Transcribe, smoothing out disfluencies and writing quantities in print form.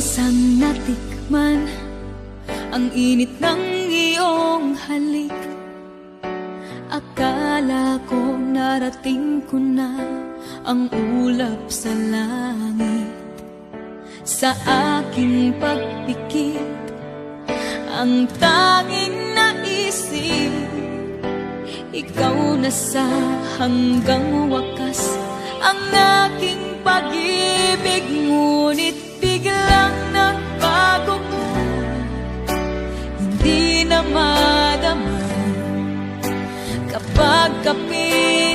isang natikman ang init ng iyong halik. Akala ko narating ko na ang ulap sa langit. Sa aking pagpikit, ang tanging naisip, ikaw na sa hanggang wakas ang aking pag-ibig. Ngunit biglang nagbago ka, hindi na madama kapag kapit